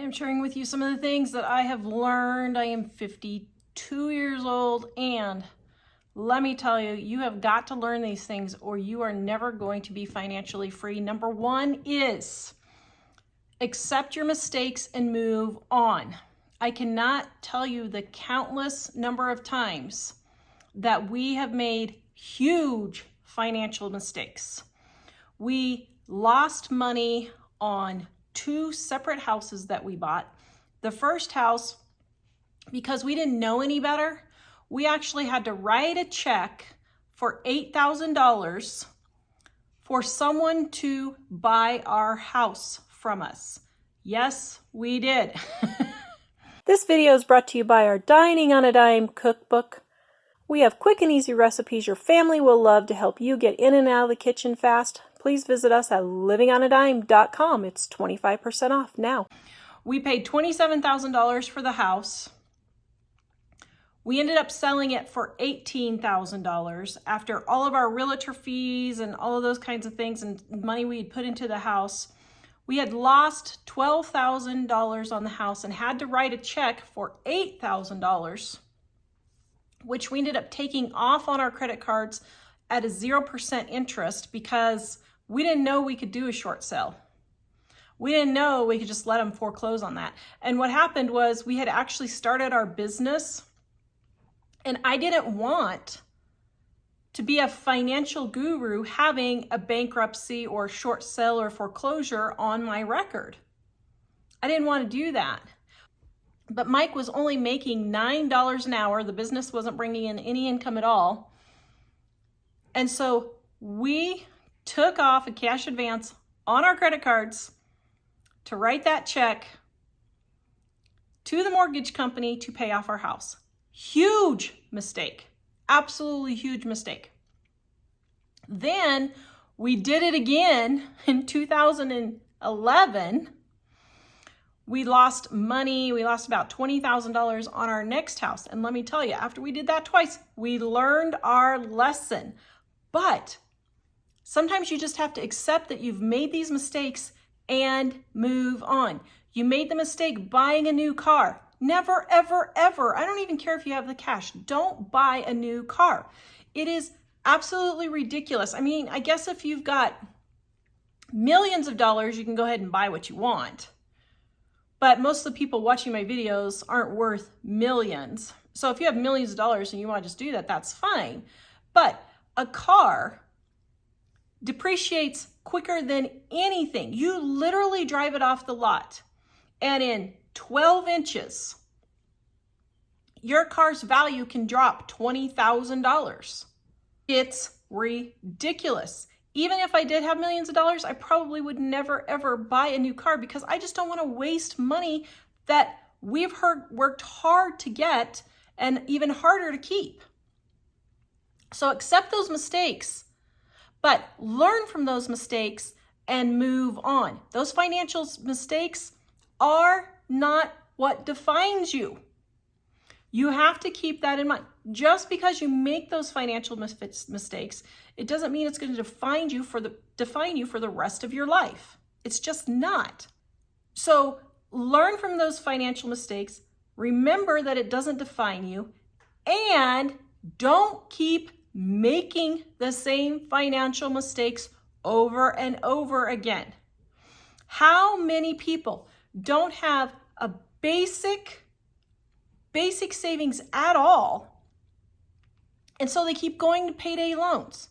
am sharing with you some of the things that I have learned. I am 52 years old, and let me tell you, you have got to learn these things or you are never going to be financially free. Number one is accept your mistakes and move on. I cannot tell you the countless number of times that we have made huge financial mistakes. We lost money on 2 separate houses that we bought. The first house, because we didn't know any better, we actually had to write a check for $8,000 for someone to buy our house from us. Yes, we did. This video is brought to you by our Dining on a Dime cookbook. We have quick and easy recipes your family will love to help you get in and out of the kitchen fast. Please visit us at livingonadime.com. It's 25% off now. We paid $27,000 for the house. We ended up selling it for $18,000 after all of our realtor fees and all of those kinds of things and money we had put into the house. We had lost $12,000 on the house and had to write a check for $8,000, which we ended up taking off on our credit cards at a 0% interest because we didn't know we could do a short sale. We didn't know we could just let them foreclose on that. And what happened was we had actually started our business, and I didn't want to be a financial guru having a bankruptcy or short sale or foreclosure on my record. I didn't want to do that. But Mike was only making $9 an hour. The business wasn't bringing in any income at all. And so we took off a cash advance on our credit cards to write that check to the mortgage company to pay off our house. Huge mistake. Absolutely huge mistake. Then we did it again in 2011. We lost money. We lost about $20,000 on our next house. And let me tell you, after we did that twice, we learned our lesson. But sometimes you just have to accept that you've made these mistakes and move on. You made the mistake buying a new car. Never, ever, ever. I don't even care if you have the cash. Don't buy a new car. It is absolutely ridiculous. I mean, I guess if you've got millions of dollars, you can go ahead and buy what you want. But most of the people watching my videos aren't worth millions. So if you have millions of dollars and you want to just do that, that's fine. But a car depreciates quicker than anything. You literally drive it off the lot, and in 12 inches, your car's value can drop $20,000. It's ridiculous. Even if I did have millions of dollars, I probably would never, ever buy a new car because I just don't want to waste money that we've worked hard to get and even harder to keep. So accept those mistakes, but learn from those mistakes and move on. Those financial mistakes are not what defines you. You have to keep that in mind. Just because you make those financial mistakes, it doesn't mean it's going to define you for the rest of your life. It's just not. So learn from those financial mistakes. Remember that it doesn't define you, and don't keep making the same financial mistakes over and over again. How many people don't have a basic savings at all, and so they keep going to payday loans?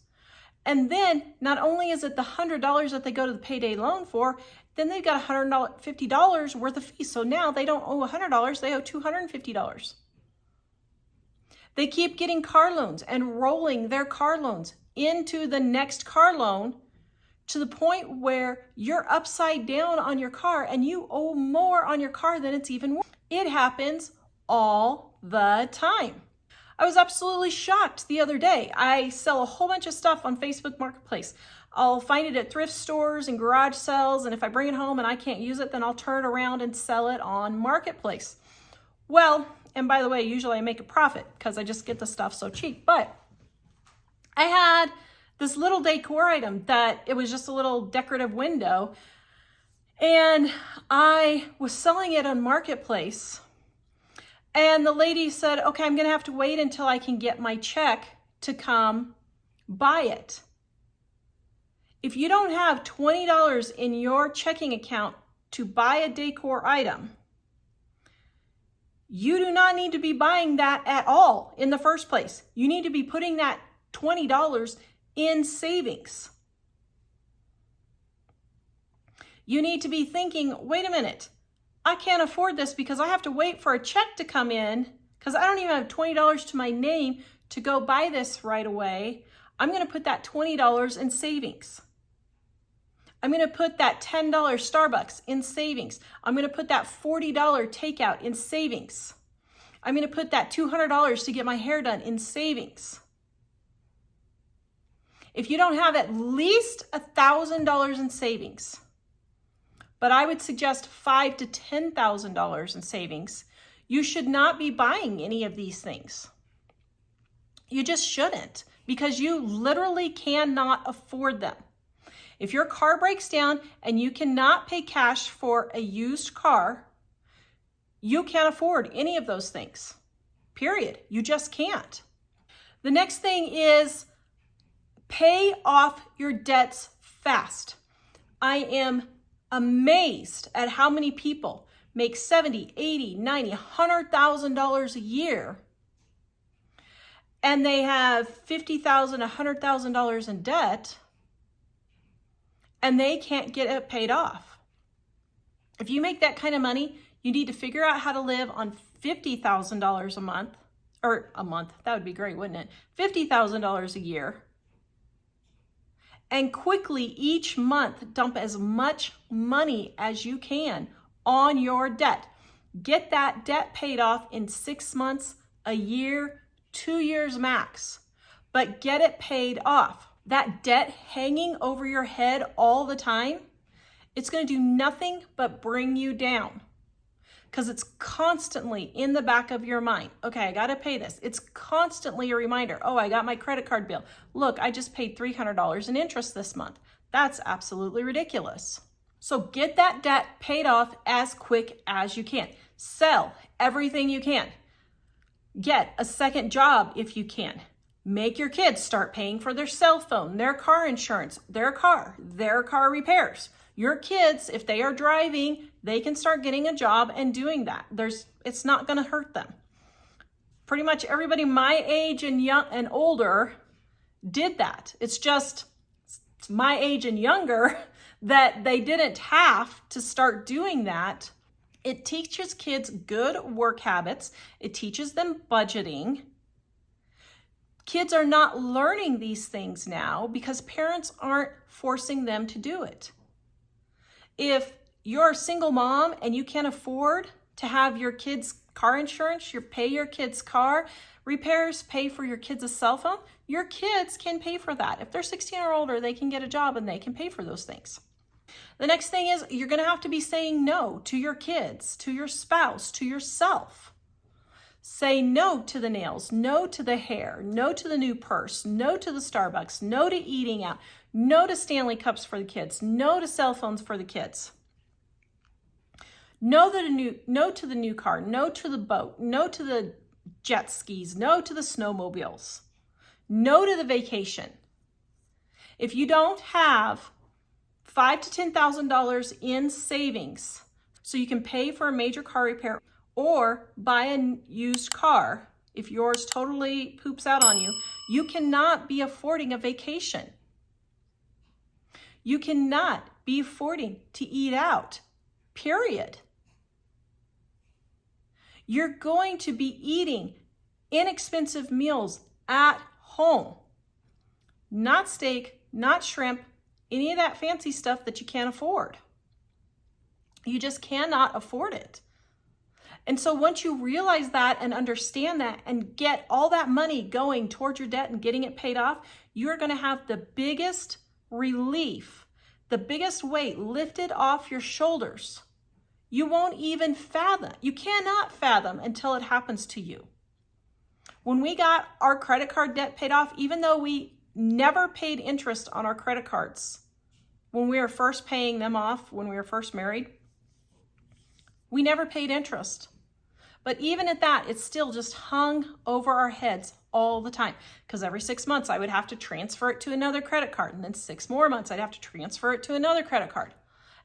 And then not only is it the $100 that they go to the payday loan for, then they've got $150 worth of fees. So now they don't owe $100, they owe $250. They keep getting car loans and rolling their car loans into the next car loan to the point where you're upside down on your car and you owe more on your car than it's even worth. It happens all the time. I was absolutely shocked the other day. I sell a whole bunch of stuff on Facebook Marketplace. I'll find it at thrift stores and garage sales, and if I bring it home and I can't use it, then I'll turn it around and sell it on Marketplace. Well, and by the way, usually I make a profit because I just get the stuff so cheap. But I had this little decor item that it was just a little decorative window, And I was selling it on Marketplace. And the lady said, okay, I'm going to have to wait until I can get my check to come buy it. If you don't have $20 in your checking account to buy a decor item, you do not need to be buying that at all in the first place. You need to be putting that $20 in savings. You need to be thinking, wait a minute, I can't afford this because I have to wait for a check to come in because I don't even have $20 to my name to go buy this right away. I'm going to put that $20 in savings. I'm going to put that $10 Starbucks in savings. I'm going to put that $40 takeout in savings. I'm going to put that $200 to get my hair done in savings. If you don't have at least $1,000 in savings, but I would suggest $5,000 to $10,000 in savings, you should not be buying any of these things. You just shouldn't, because you literally cannot afford them. If your car breaks down and you cannot pay cash for a used car, you can't afford any of those things. Period. You just can't. The next thing is pay off your debts fast. I am amazed at how many people make $70,000, $80,000, $90,000, $100,000 a year, and they have $50,000, $100,000 in debt, and they can't get it paid off. If you make that kind of money, you need to figure out how to live on $50,000 a month, or a month, that would be great, wouldn't it? $50,000 a year. And quickly each month dump as much money as you can on your debt. Get that debt paid off in 6 months, a year, 2 years max, but get it paid off. That debt hanging over your head all the time, it's going to do nothing but bring you down, because it's constantly in the back of your mind. Okay, I got to pay this. It's constantly a reminder. Oh, I got my credit card bill. Look, I just paid $300 in interest this month. That's absolutely ridiculous. So get that debt paid off as quick as you can. Sell everything you can. Get a second job if you can. Make your kids start paying for their cell phone, their car insurance, their car repairs. Your kids, if they are driving, they can start getting a job and doing that. It's not going to hurt them. Pretty much everybody my age and young and older did that. It's just my age and younger that they didn't have to start doing that. It teaches kids good work habits. It teaches them budgeting. Kids are not learning these things now because parents aren't forcing them to do it. If you're a single mom and you can't afford to have your kids' car insurance, pay your kids' car repairs, pay for your kids' cell phone, your kids can pay for that. If they're 16 or older, they can get a job and they can pay for those things. The next thing is you're going to have to be saying no to your kids, to your spouse, to yourself. Say no to the nails, no to the hair, no to the new purse, no to the Starbucks, no to eating out, no to Stanley Cups for the kids, no to cell phones for the kids. No to the new car, no to the boat, no to the jet skis, no to the snowmobiles, no to the vacation. If you don't have $5,000 to $10,000 in savings so you can pay for a major car repair or buy a used car, if yours totally poops out on you, you cannot be affording a vacation. You cannot be affording to eat out, period. You're going to be eating inexpensive meals at home. Not steak, not shrimp, any of that fancy stuff that you can't afford. You just cannot afford it. And so once you realize that and understand that and get all that money going towards your debt and getting it paid off, you're going to have the biggest relief, the biggest weight lifted off your shoulders. You won't even fathom. You cannot fathom until it happens to you. When we got our credit card debt paid off, even though we never paid interest on our credit cards, when we were first paying them off, when we were first married, we never paid interest. But even at that, it still just hung over our heads all the time, because every 6 months I would have to transfer it to another credit card, and then 6 more months I'd have to transfer it to another credit card.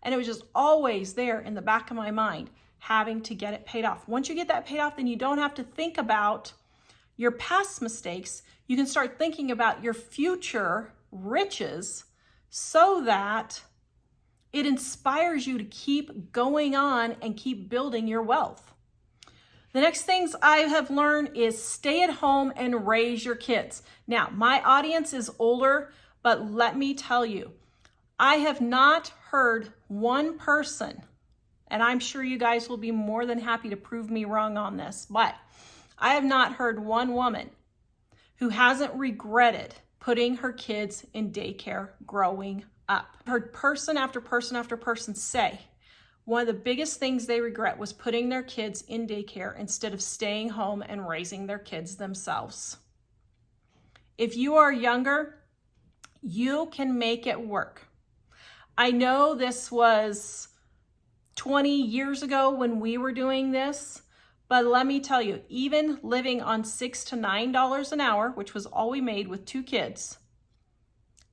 And it was just always there in the back of my mind, having to get it paid off. Once you get that paid off, then you don't have to think about your past mistakes. You can start thinking about your future riches, so that it inspires you to keep going on and keep building your wealth. The next things I have learned is stay at home and raise your kids. Now, my audience is older, but let me tell you, I have not heard one person, and I'm sure you guys will be more than happy to prove me wrong on this, but I have not heard one woman who hasn't regretted putting her kids in daycare growing up. I've heard person after person after person say one of the biggest things they regret was putting their kids in daycare instead of staying home and raising their kids themselves. If you are younger, you can make it work. I know this was 20 years ago when we were doing this, but let me tell you, even living on $6 to $9 an hour, which was all we made with 2 kids,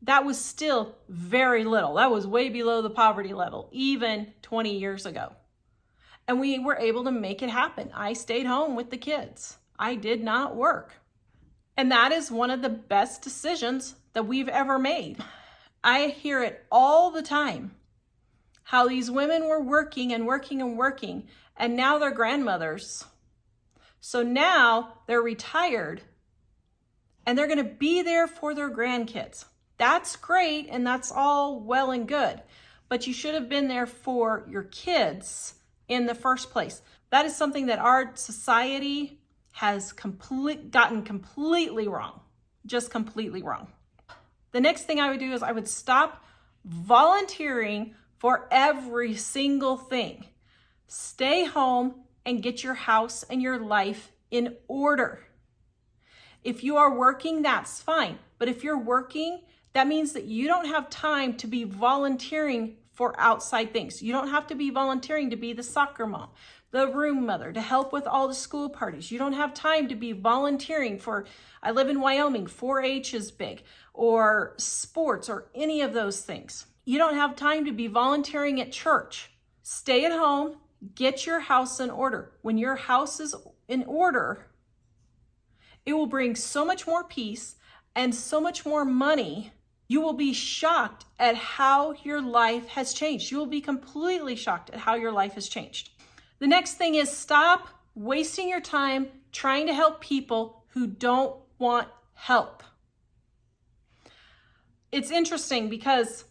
that was still very little. That was way below the poverty level, even 20 years ago. And we were able to make it happen. I stayed home with the kids. I did not work. And that is one of the best decisions that we've ever made. I hear it all the time, how these women were working and working and working, and now they're grandmothers. So now they're retired and they're going to be there for their grandkids. That's great, and that's all well and good, but you should have been there for your kids in the first place. That is something that our society has gotten completely wrong, just completely wrong. The next thing I would do is I would stop volunteering for every single thing. Stay home and get your house and your life in order. If you are working, that's fine. But if you're working, that means that you don't have time to be volunteering for outside things. You don't have to be volunteering to be the soccer mom, the room mother, to help with all the school parties. You don't have time to be volunteering for, I live in Wyoming, 4-H is big, or sports, or any of those things. You don't have time to be volunteering at church. Stay at home, get your house in order. When your house is in order, it will bring so much more peace and so much more money. You will be shocked at how your life has changed. You will be completely shocked at how your life has changed. The next thing is stop wasting your time trying to help people who don't want help. It's interesting because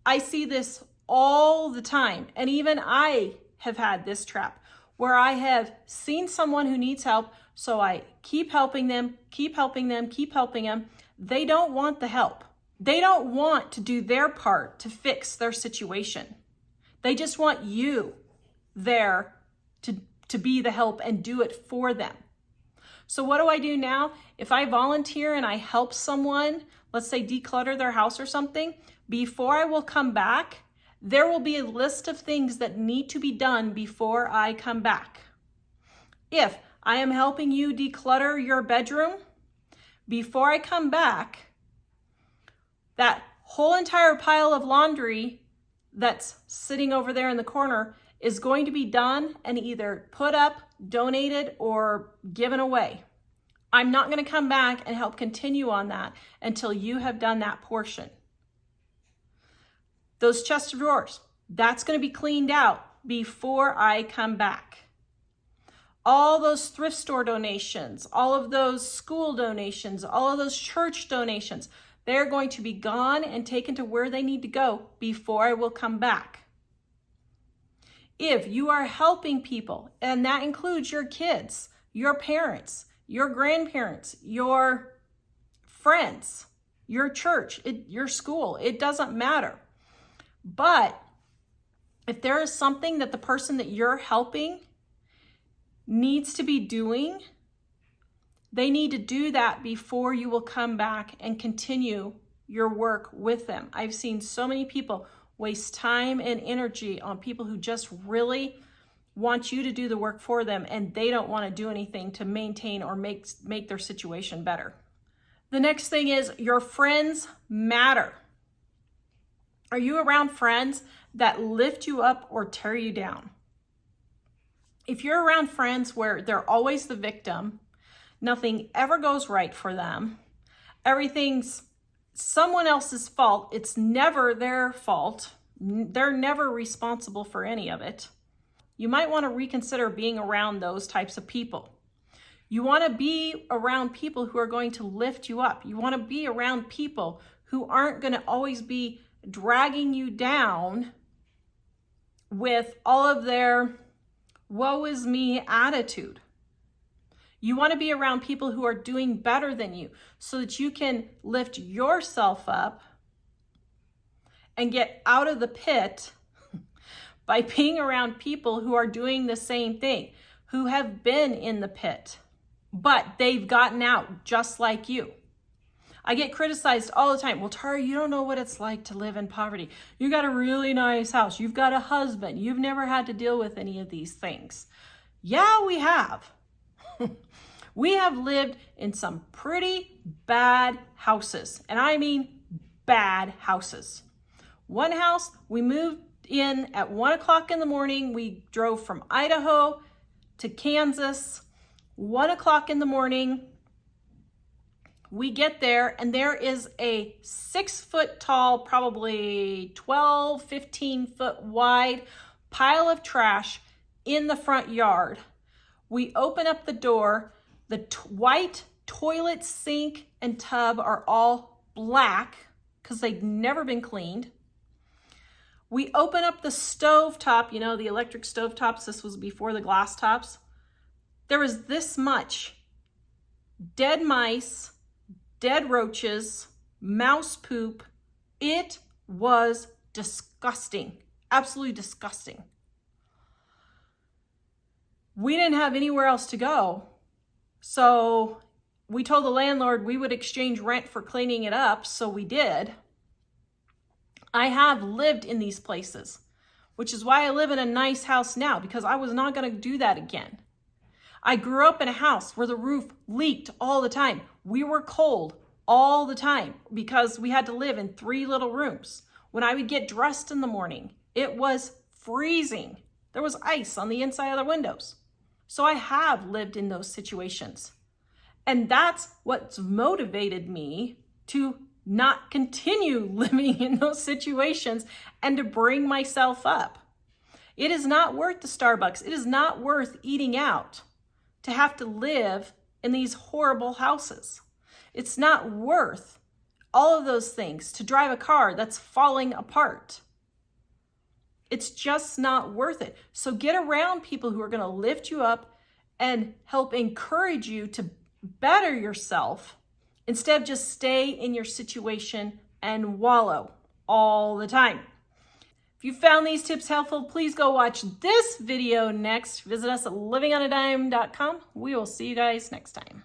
I see this all the time, and even I have had this trap where I have seen someone who needs help, so I keep helping them, keep helping them, keep helping them. They don't want the help. They don't want to do their part to fix their situation. They just want you there to be the help and do it for them. So what do I do now? If I volunteer and I help someone, let's say declutter their house or something, before I will come back, there will be a list of things that need to be done before I come back. If I am helping you declutter your bedroom, before I come back, that whole entire pile of laundry that's sitting over there in the corner is going to be done and either put up, donated, or given away. I'm not going to come back and help continue on that until you have done that portion. Those chests of drawers, that's going to be cleaned out before I come back. All those thrift store donations, all of those school donations, all of those church donations, they're going to be gone and taken to where they need to go before I will come back. If you are helping people, and that includes your kids, your parents, your grandparents, your friends, your church, your school, it doesn't matter. But if there is something that the person that you're helping needs to be doing, they need to do that before you will come back and continue your work with them. I've seen so many people waste time and energy on people who just really want you to do the work for them, and they don't want to do anything to maintain or make their situation better. The next thing is your friends matter. Are you around friends that lift you up or tear you down? If you're around friends where they're always the victim, nothing ever goes right for them, everything's someone else's fault, it's never their fault, they're never responsible for any of it, you might want to reconsider being around those types of people. You want to be around people who are going to lift you up. You want to be around people who aren't going to always be dragging you down with all of their woe is me attitude. You want to be around people who are doing better than you so that you can lift yourself up and get out of the pit by being around people who are doing the same thing, who have been in the pit, but they've gotten out just like you. I get criticized all the time. Well, Tara, you don't know what it's like to live in poverty. You got a really nice house. You've got a husband. You've never had to deal with any of these things. Yeah, we have. We have lived in some pretty bad houses, and I mean bad houses. One house, we moved in at 1 o'clock in the morning. We drove from Idaho to Kansas, 1 o'clock in the morning. We get there and there is a 6 foot tall, probably 12, 15 foot wide pile of trash in the front yard. We open up the door. The white toilet sink and tub are all black because they've never been cleaned. We open up the stove top, you know, the electric stove tops. This was before the glass tops. There was this much dead mice, dead roaches, mouse poop. It was disgusting, absolutely disgusting. We didn't have anywhere else to go. So we told the landlord we would exchange rent for cleaning it up. So we did. I have lived in these places, which is why I live in a nice house now, because I was not going to do that again. I grew up in a house where the roof leaked all the time. We were cold all the time because we had to live in 3 little rooms. When I would get dressed in the morning, it was freezing. There was ice on the inside of the windows. So I have lived in those situations. And that's what's motivated me to not continue living in those situations and to bring myself up. It is not worth the Starbucks. It is not worth eating out to have to live in these horrible houses. It's not worth all of those things to drive a car that's falling apart. It's just not worth it. So get around people who are going to lift you up and help encourage you to better yourself instead of just stay in your situation and wallow all the time. If you found these tips helpful, please go watch this video next. Visit us at livingonadime.com. We will see you guys next time.